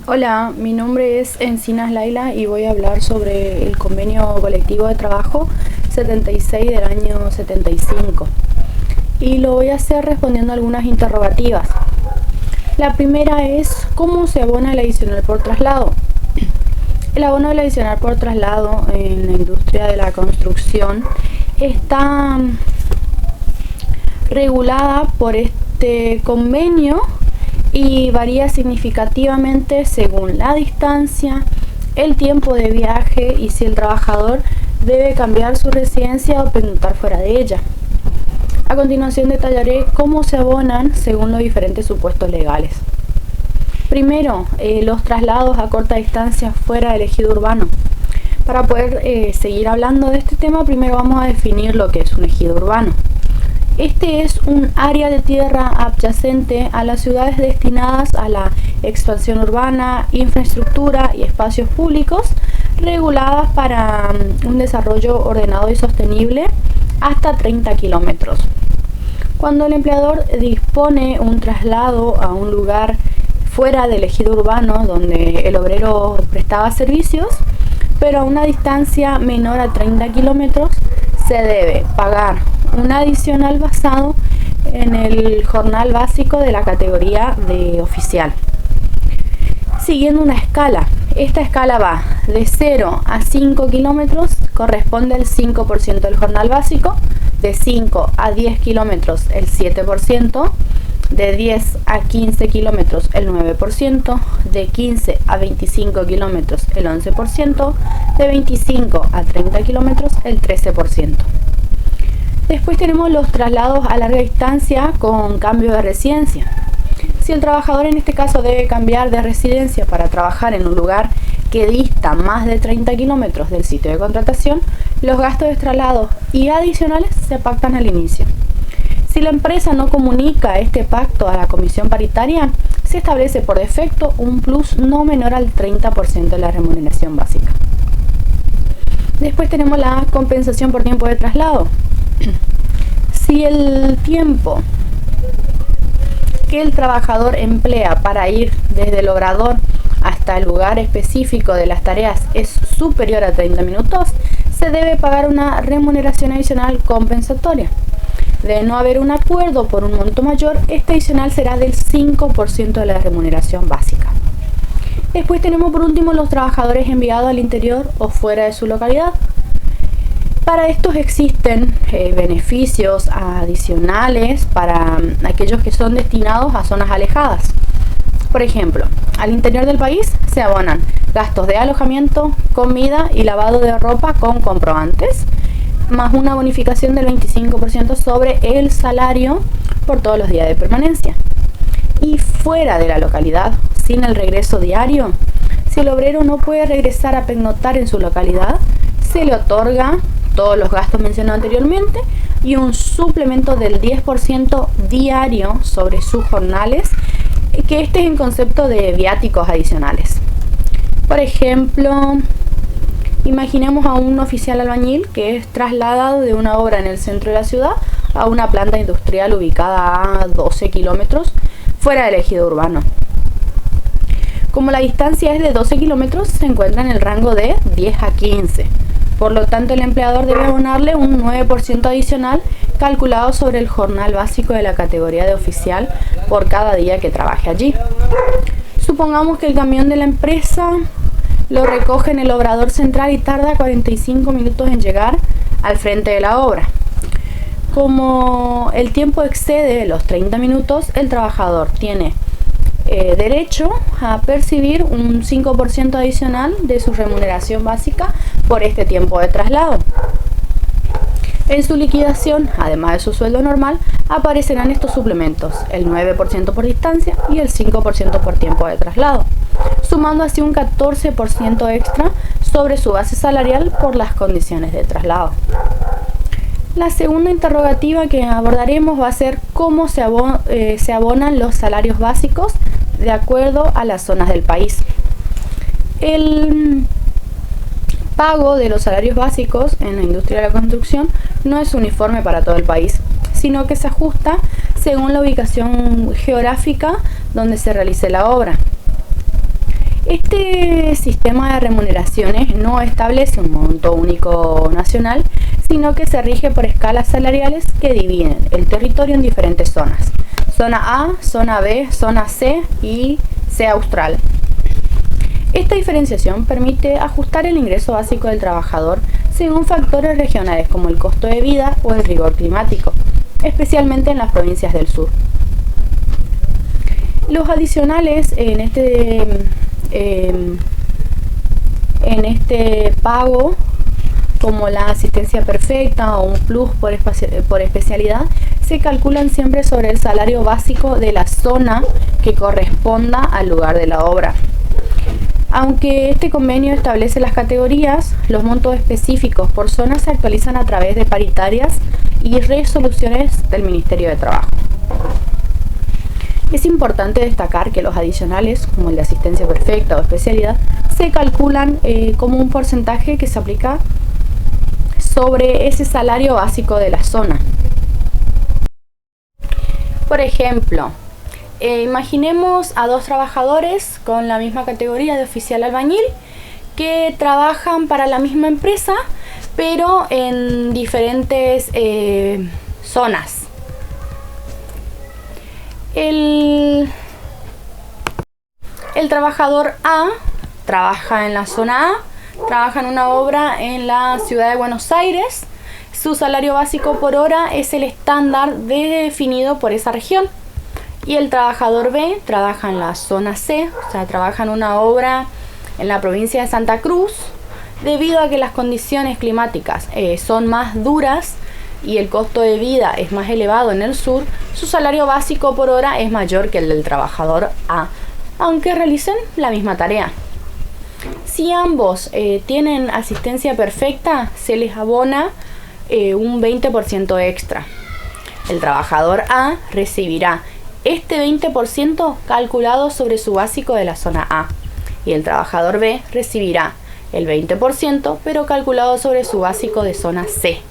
Hola, mi nombre es Encinas Laila y voy a hablar sobre el convenio colectivo de trabajo 76 del año 75. Y lo voy a hacer respondiendo algunas interrogativas. La primera es: ¿cómo se abona el adicional por traslado? El abono del adicional por traslado en la industria de la construcción está regulada por este convenio y varía significativamente según la distancia, el tiempo de viaje y si el trabajador debe cambiar su residencia o pernoctar fuera de ella. A continuación detallaré cómo se abonan según los diferentes supuestos legales. Primero, los traslados a corta distancia fuera del ejido urbano. Para poder seguir hablando de este tema, primero vamos a definir lo que es un ejido urbano. Este es un área de tierra adyacente a las ciudades destinadas a la expansión urbana, infraestructura y espacios públicos, reguladas para un desarrollo ordenado y sostenible hasta 30 kilómetros. Cuando el empleador dispone un traslado a un lugar fuera del ejido urbano donde el obrero prestaba servicios, pero a una distancia menor a 30 kilómetros, se debe pagar un adicional basado en el jornal básico de la categoría de oficial, siguiendo una escala. Esta escala va de 0 a 5 kilómetros, corresponde el 5% del jornal básico, de 5 a 10 kilómetros el 7%, de 10 a 15 kilómetros el 9%, de 15 a 25 kilómetros el 11%, de 25 a 30 kilómetros el 13%. Después tenemos los traslados a larga distancia con cambio de residencia. Si el trabajador en este caso debe cambiar de residencia para trabajar en un lugar que dista más de 30 kilómetros del sitio de contratación, los gastos de traslado y adicionales se pactan al inicio. Si la empresa no comunica este pacto a la comisión paritaria, se establece por defecto un plus no menor al 30% de la remuneración básica. Después tenemos la compensación por tiempo de traslado. Si el tiempo que el trabajador emplea para ir desde el obrador hasta el lugar específico de las tareas es superior a 30 minutos, se debe pagar una remuneración adicional compensatoria. De no haber un acuerdo por un monto mayor, este adicional será del 5% de la remuneración básica. Después tenemos por último los trabajadores enviados al interior o fuera de su localidad. Para estos existen beneficios adicionales para aquellos que son destinados a zonas alejadas. Por ejemplo, al interior del país se abonan gastos de alojamiento, comida y lavado de ropa con comprobantes, más una bonificación del 25% sobre el salario por todos los días de permanencia. Y fuera de la localidad, sin el regreso diario, si el obrero no puede regresar a pernoctar en su localidad, se le otorga todos los gastos mencionados anteriormente y un suplemento del 10% diario sobre sus jornales, que este es en concepto de viáticos adicionales. Por ejemplo, imaginemos a un oficial albañil que es trasladado de una obra en el centro de la ciudad a una planta industrial ubicada a 12 kilómetros fuera del ejido urbano. Como la distancia es de 12 kilómetros, se encuentra en el rango de 10 a 15. Por lo tanto, el empleador debe abonarle un 9% adicional calculado sobre el jornal básico de la categoría de oficial por cada día que trabaje allí. Supongamos que el camión de la empresa lo recoge en el obrador central y tarda 45 minutos en llegar al frente de la obra. Como el tiempo excede los 30 minutos, el trabajador tiene derecho a percibir un 5% adicional de su remuneración básica por este tiempo de traslado. En su liquidación, además de su sueldo normal, aparecerán estos suplementos, el 9% por distancia y el 5% por tiempo de traslado, sumando así un 14% extra sobre su base salarial por las condiciones de traslado. La segunda interrogativa que abordaremos va a ser cómo se abonan los salarios básicos de acuerdo a las zonas del país. El pago de los salarios básicos en la industria de la construcción no es uniforme para todo el país, sino que se ajusta según la ubicación geográfica donde se realice la obra. Este sistema de remuneraciones no establece un monto único nacional, sino que se rige por escalas salariales que dividen el territorio en diferentes zonas. Zona A, zona B, zona C y C austral. Esta diferenciación permite ajustar el ingreso básico del trabajador según factores regionales como el costo de vida o el rigor climático, especialmente en las provincias del sur. Los adicionales en este pago, como la asistencia perfecta o un plus por especialidad, se calculan siempre sobre el salario básico de la zona que corresponda al lugar de la obra. Aunque este convenio establece las categorías, los montos específicos por zona se actualizan a través de paritarias y resoluciones del Ministerio de Trabajo. Es importante destacar que los adicionales, como el de asistencia perfecta o especialidad, se calculan como un porcentaje que se aplica sobre ese salario básico de la zona. Por ejemplo, imaginemos a dos trabajadores con la misma categoría de oficial albañil que trabajan para la misma empresa, pero en diferentes zonas. El trabajador A trabaja en la zona A, trabaja en una obra en la ciudad de Buenos Aires. Su salario básico por hora es el estándar definido por esa región. Y el trabajador B trabaja en la zona C, o sea, trabaja en una obra en la provincia de Santa Cruz. Debido a que las condiciones climáticas son más duras y el costo de vida es más elevado en el sur, su salario básico por hora es mayor que el del trabajador A, aunque realicen la misma tarea. Si ambos tienen asistencia perfecta, se les abona un 20% extra. El trabajador A recibirá este 20% calculado sobre su básico de la zona A y el trabajador B recibirá el 20% pero calculado sobre su básico de zona C.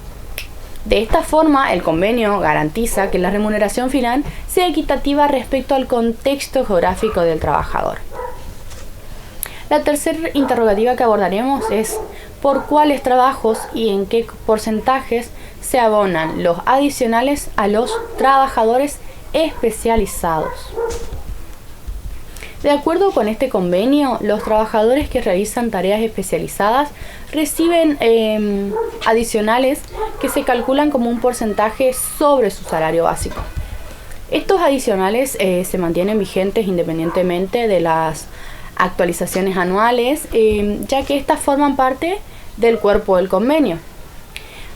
De esta forma, el convenio garantiza que la remuneración final sea equitativa respecto al contexto geográfico del trabajador. La tercera interrogativa que abordaremos es por cuáles trabajos y en qué porcentajes se abonan los adicionales a los trabajadores especializados. De acuerdo con este convenio, los trabajadores que realizan tareas especializadas reciben adicionales que se calculan como un porcentaje sobre su salario básico. Estos adicionales se mantienen vigentes independientemente de las actualizaciones anuales, ya que estas forman parte del cuerpo del convenio.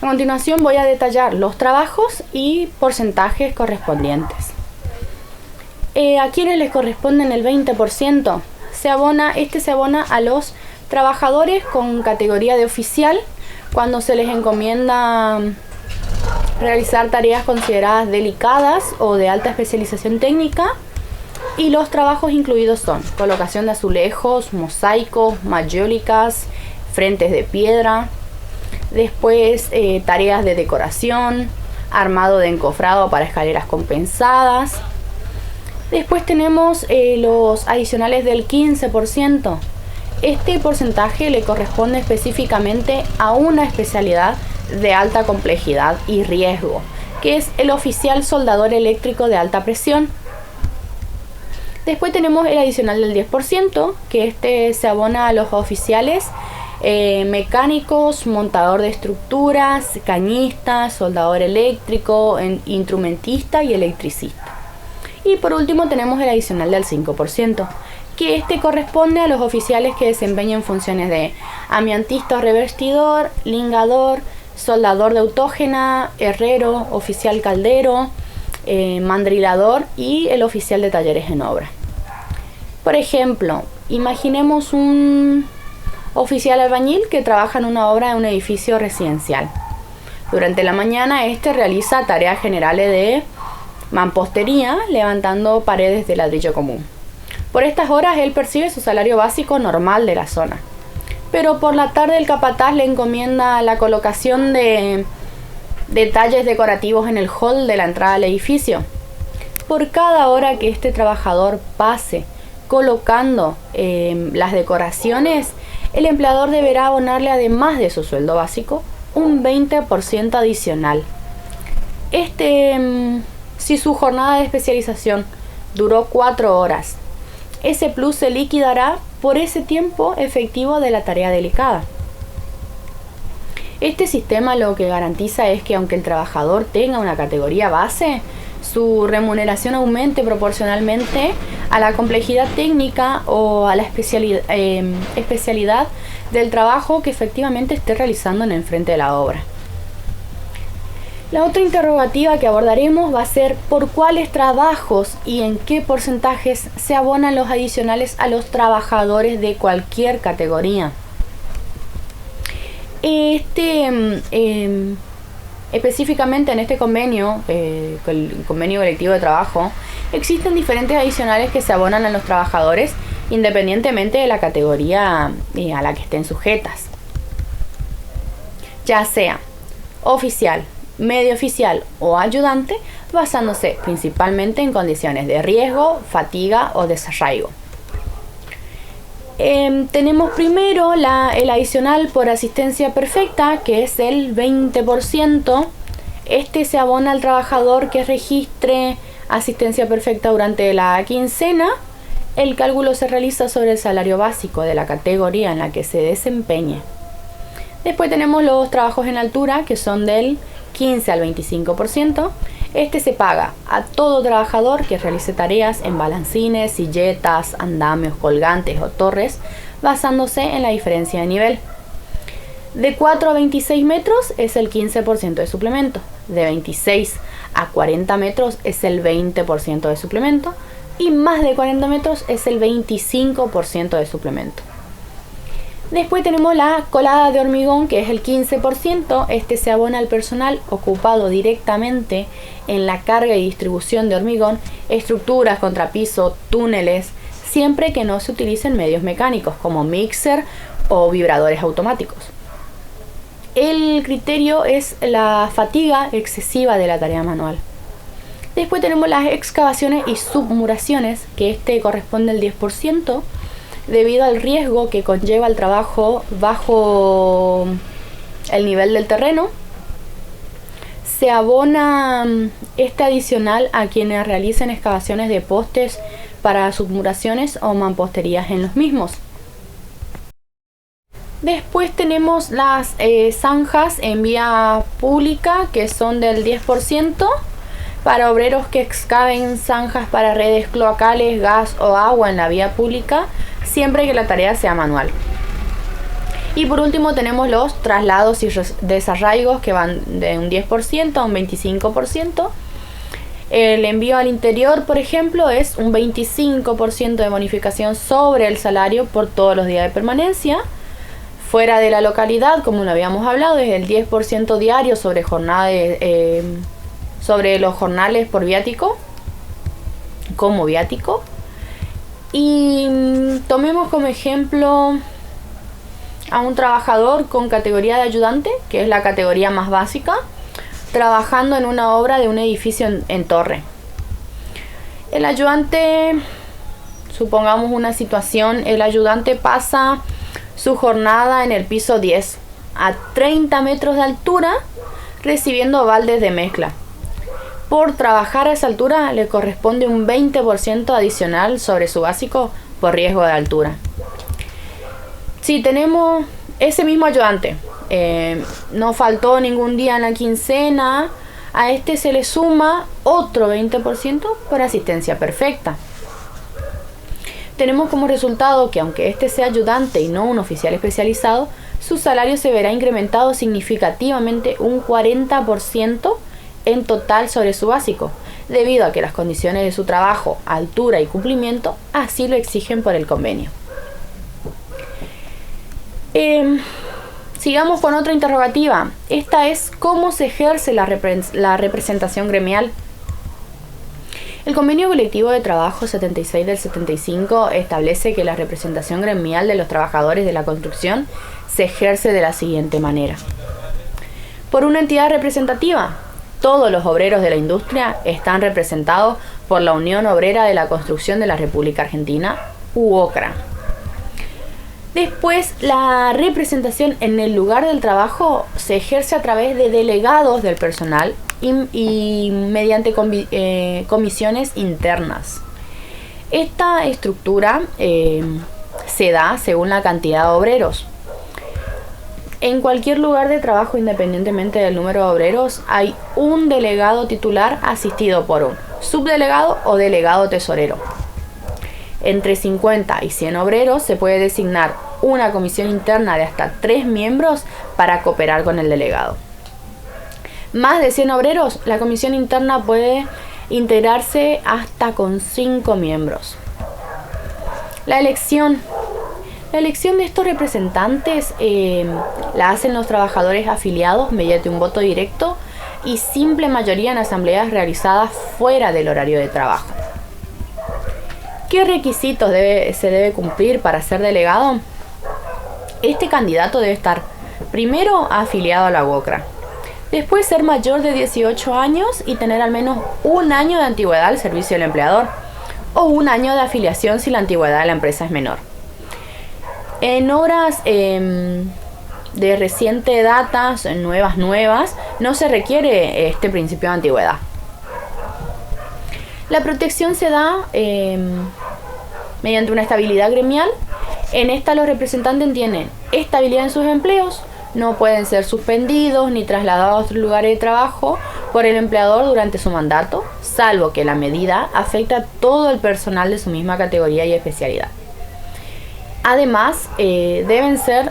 A continuación voy a detallar los trabajos y porcentajes correspondientes. A quienes les corresponden el 20%, se abona a los trabajadores con categoría de oficial cuando se les encomienda realizar tareas consideradas delicadas o de alta especialización técnica, y los trabajos incluidos son colocación de azulejos, mosaicos, mayólicas, frentes de piedra, después tareas de decoración, armado de encofrado para escaleras compensadas. Después tenemos los adicionales del 15%. Este porcentaje le corresponde específicamente a una especialidad de alta complejidad y riesgo, que es el oficial soldador eléctrico de alta presión. Después tenemos el adicional del 10%, que se abona a los oficiales mecánicos, montador de estructuras, cañista, soldador eléctrico, instrumentista y electricista. Y por último tenemos el adicional del 5%, que corresponde a los oficiales que desempeñan funciones de amiantista o revestidor, lingador, soldador de autógena, herrero, oficial caldero, mandrilador y el oficial de talleres en obra. Por ejemplo, imaginemos un oficial albañil que trabaja en una obra de un edificio residencial. Durante la mañana realiza tareas generales de mampostería, levantando paredes de ladrillo común. Por estas horas él percibe su salario básico normal de la zona. Pero por la tarde el capataz le encomienda la colocación de detalles decorativos en el hall de la entrada al edificio. Por cada hora que este trabajador pase colocando las decoraciones, el empleador deberá abonarle, además de su sueldo básico, un 20% adicional. Si su jornada de especialización duró 4 horas, ese plus se liquidará por ese tiempo efectivo de la tarea delicada. Este sistema lo que garantiza es que aunque el trabajador tenga una categoría base, su remuneración aumente proporcionalmente a la complejidad técnica o a la especialidad del trabajo que efectivamente esté realizando en el frente de la obra. La otra interrogativa que abordaremos va a ser por cuáles trabajos y en qué porcentajes se abonan los adicionales a los trabajadores de cualquier categoría. Específicamente en este convenio, el convenio colectivo de trabajo, existen diferentes adicionales que se abonan a los trabajadores independientemente de la categoría a la que estén sujetas, ya sea oficial, medio oficial o ayudante, basándose principalmente en condiciones de riesgo, fatiga o desarraigo. Tenemos primero el adicional por asistencia perfecta, que es el 20%. Este se abona al trabajador que registre asistencia perfecta durante la quincena. El cálculo se realiza sobre el salario básico de la categoría en la que se desempeñe. Después tenemos los trabajos en altura, que son del 15 al 25%. Este se paga a todo trabajador que realice tareas en balancines, silletas, andamios, colgantes o torres, basándose en la diferencia de nivel. De 4 a 26 metros es el 15% de suplemento. De 26 a 40 metros es el 20% de suplemento. Y más de 40 metros es el 25% de suplemento. Después tenemos la colada de hormigón, que es el 15%. Este se abona al personal ocupado directamente en la carga y distribución de hormigón, estructuras, contrapiso, túneles, siempre que no se utilicen medios mecánicos como mixer o vibradores automáticos. El criterio es la fatiga excesiva de la tarea manual. Después tenemos las excavaciones y submuraciones, que este corresponde al 10%. Debido al riesgo que conlleva el trabajo bajo el nivel del terreno, se abona este adicional a quienes realicen excavaciones de postes para submuraciones o mamposterías en los mismos. Después tenemos las zanjas en vía pública, que son del 10%, para obreros que excaven zanjas para redes cloacales, gas o agua en la vía pública, siempre que la tarea sea manual. Y por último tenemos los traslados y desarraigos, que van de un 10% a un 25%. El envío al interior, por ejemplo, es un 25% de bonificación sobre el salario por todos los días de permanencia. Fuera de la localidad, como lo habíamos hablado, es el 10% diario sobre sobre los jornales por viático, como viático. Y tomemos como ejemplo a un trabajador con categoría de ayudante, que es la categoría más básica, trabajando en una obra de un edificio en torre. El ayudante, supongamos una situación, el ayudante pasa su jornada en el piso 10 a 30 metros de altura, recibiendo baldes de mezcla. Por trabajar a esa altura le corresponde un 20% adicional sobre su básico por riesgo de altura. Si tenemos ese mismo ayudante, no faltó ningún día en la quincena, a este se le suma otro 20% por asistencia perfecta. Tenemos como resultado que aunque este sea ayudante y no un oficial especializado, su salario se verá incrementado significativamente un 40% en total sobre su básico, debido a que las condiciones de su trabajo, altura y cumplimiento así lo exigen por el convenio. Sigamos con otra interrogativa. Esta es: ¿cómo se ejerce la representación gremial? El Convenio Colectivo de Trabajo 76 del 75 establece que la representación gremial de los trabajadores de la construcción se ejerce de la siguiente manera. Por una entidad representativa. Todos los obreros de la industria están representados por la Unión Obrera de la Construcción de la República Argentina, u OCRA. Después, la representación en el lugar del trabajo se ejerce a través de delegados del personal y mediante comisiones internas. Esta estructura se da según la cantidad de obreros. En cualquier lugar de trabajo, independientemente del número de obreros, hay un delegado titular asistido por un subdelegado o delegado tesorero. Entre 50 y 100 obreros se puede designar una comisión interna de hasta 3 miembros para cooperar con el delegado. Más de 100 obreros, la comisión interna puede integrarse hasta con 5 miembros. La elección de estos representantes la hacen los trabajadores afiliados mediante un voto directo y simple mayoría en asambleas realizadas fuera del horario de trabajo. ¿Qué requisitos se debe cumplir para ser delegado? Este candidato debe estar primero afiliado a la UOCRA, después ser mayor de 18 años y tener al menos un año de antigüedad al servicio del empleador o un año de afiliación si la antigüedad de la empresa es menor. En obras de reciente data, nuevas, no se requiere este principio de antigüedad. La protección se da mediante una estabilidad gremial. En esta los representantes tienen estabilidad en sus empleos, no pueden ser suspendidos ni trasladados a otros lugares de trabajo por el empleador durante su mandato, salvo que la medida afecte a todo el personal de su misma categoría y especialidad. Además, deben ser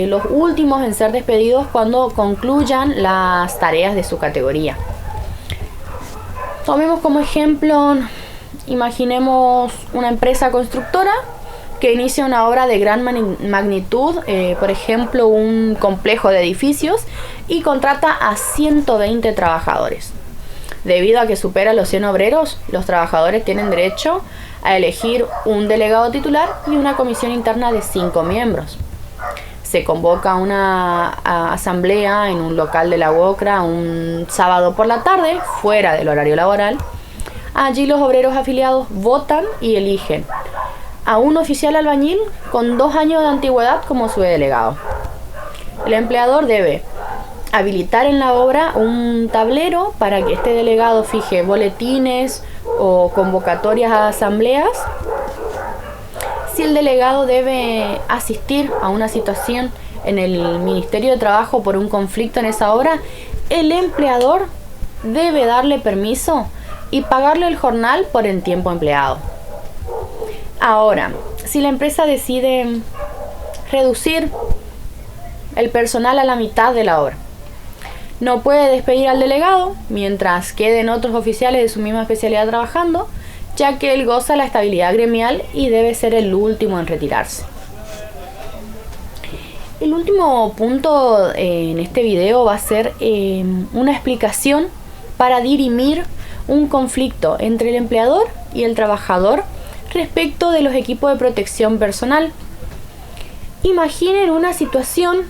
los últimos en ser despedidos cuando concluyan las tareas de su categoría. Tomemos como ejemplo, imaginemos una empresa constructora que inicia una obra de gran magnitud, por ejemplo un complejo de edificios, y contrata a 120 trabajadores. Debido a que supera los 100 obreros, los trabajadores tienen derecho a elegir un delegado titular y una comisión interna de 5 miembros. Se convoca una asamblea en un local de la UOCRA un sábado por la tarde, fuera del horario laboral. Allí los obreros afiliados votan y eligen a un oficial albañil con 2 años de antigüedad como su delegado. El empleador debe habilitar en la obra un tablero para que este delegado fije boletines o convocatorias a asambleas. Si el delegado debe asistir a una situación en el Ministerio de Trabajo por un conflicto en esa obra, el empleador debe darle permiso y pagarle el jornal por el tiempo empleado. Ahora, si la empresa decide reducir el personal a la mitad de la obra, no puede despedir al delegado mientras queden otros oficiales de su misma especialidad trabajando, ya que él goza la estabilidad gremial y debe ser el último en retirarse. El último punto en este video va a ser una explicación para dirimir un conflicto entre el empleador y el trabajador respecto de los equipos de protección personal. Imaginen una situación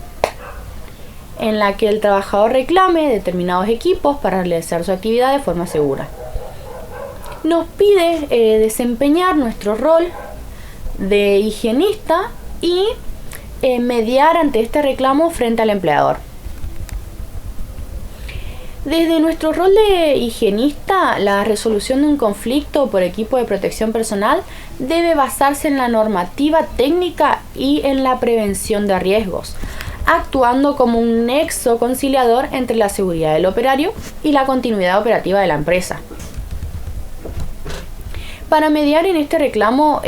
en la que el trabajador reclame determinados equipos para realizar su actividad de forma segura. Nos pide desempeñar nuestro rol de higienista y mediar ante este reclamo frente al empleador. Desde nuestro rol de higienista, la resolución de un conflicto por equipo de protección personal debe basarse en la normativa técnica y en la prevención de riesgos, actuando como un nexo conciliador entre la seguridad del operario y la continuidad operativa de la empresa. Para mediar en este reclamo,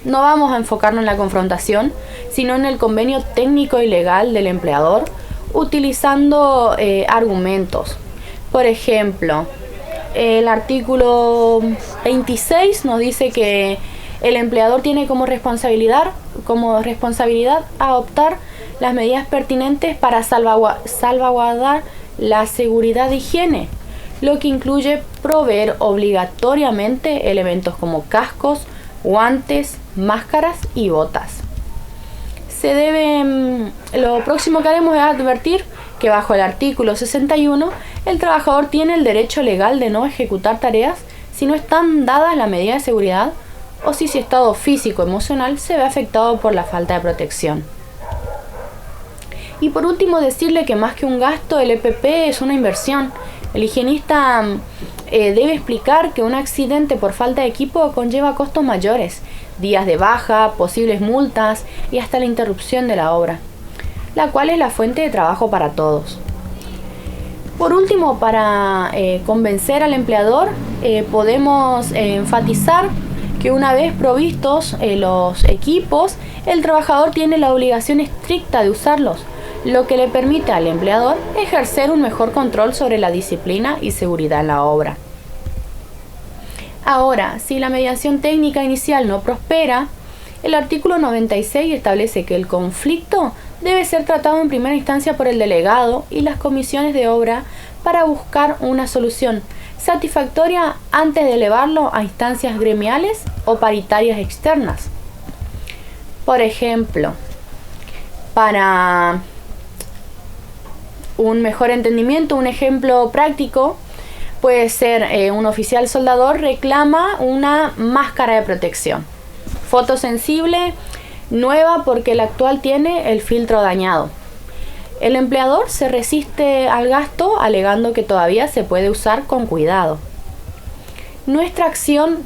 no vamos a enfocarnos en la confrontación, sino en el convenio técnico y legal del empleador, utilizando argumentos. Por ejemplo, el artículo 26 nos dice que el empleador tiene como responsabilidad adoptar las medidas pertinentes para salvaguardar la seguridad de higiene, lo que incluye proveer obligatoriamente elementos como cascos, guantes, máscaras y botas. Lo próximo que haremos es advertir que bajo el artículo 61 el trabajador tiene el derecho legal de no ejecutar tareas si no están dadas las medidas de seguridad o si su estado físico emocional se ve afectado por la falta de protección. Y por último, decirle que más que un gasto, el EPP es una inversión. El higienista debe explicar que un accidente por falta de equipo conlleva costos mayores, días de baja, posibles multas y hasta la interrupción de la obra, la cual es la fuente de trabajo para todos. Por último, para convencer al empleador, podemos enfatizar que una vez provistos los equipos, el trabajador tiene la obligación estricta de usarlos, lo que le permite al empleador ejercer un mejor control sobre la disciplina y seguridad en la obra. Ahora, si la mediación técnica inicial no prospera, el artículo 96 establece que el conflicto debe ser tratado en primera instancia por el delegado y las comisiones de obra para buscar una solución satisfactoria antes de elevarlo a instancias gremiales o paritarias externas. Por ejemplo, para un mejor entendimiento, un ejemplo práctico puede ser un oficial soldador reclama una máscara de protección fotosensible nueva porque la actual tiene el filtro dañado. El empleador se resiste al gasto alegando que todavía se puede usar con cuidado. Nuestra acción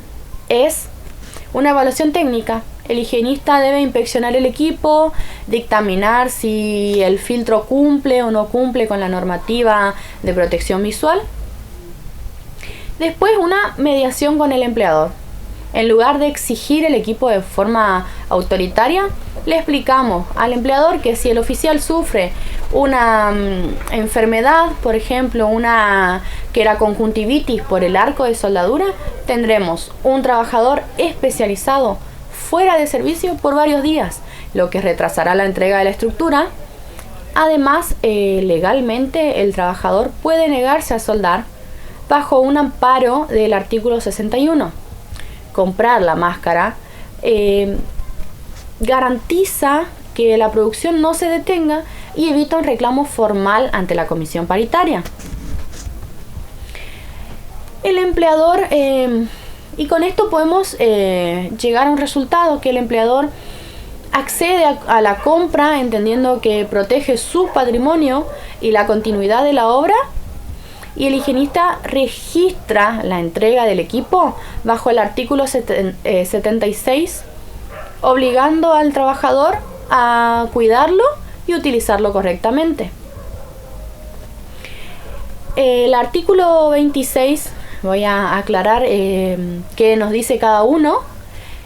es una evaluación técnica. El higienista debe inspeccionar el equipo, dictaminar si el filtro cumple o no cumple con la normativa de protección visual. Después, una mediación con el empleador. En lugar de exigir el equipo de forma autoritaria, le explicamos al empleador que si el oficial sufre una enfermedad, por ejemplo, una queraconjuntivitis por el arco de soldadura, tendremos un trabajador especializado fuera de servicio por varios días, lo que retrasará la entrega de la estructura. Además, legalmente el trabajador puede negarse a soldar bajo un amparo del artículo 61. Comprar la máscara garantiza que la producción no se detenga y evita un reclamo formal ante la comisión paritaria. El empleador, y con esto podemos llegar a un resultado, que el empleador accede a la compra entendiendo que protege su patrimonio y la continuidad de la obra, y el higienista registra la entrega del equipo bajo el artículo 76, obligando al trabajador a cuidarlo y utilizarlo correctamente. El artículo 26, voy a aclarar qué nos dice cada uno.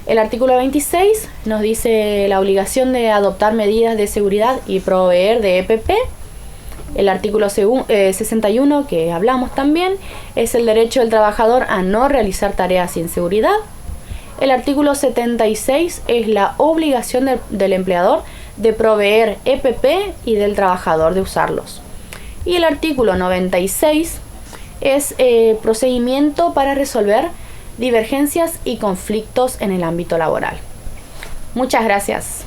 El artículo 26 nos dice la obligación de adoptar medidas de seguridad y proveer de EPP. El artículo 61, que hablamos también, es el derecho del trabajador a no realizar tareas sin seguridad. El artículo 76 es la obligación del empleador de proveer EPP y del trabajador de usarlos. Y el artículo 96 es procedimiento para resolver divergencias y conflictos en el ámbito laboral. Muchas gracias.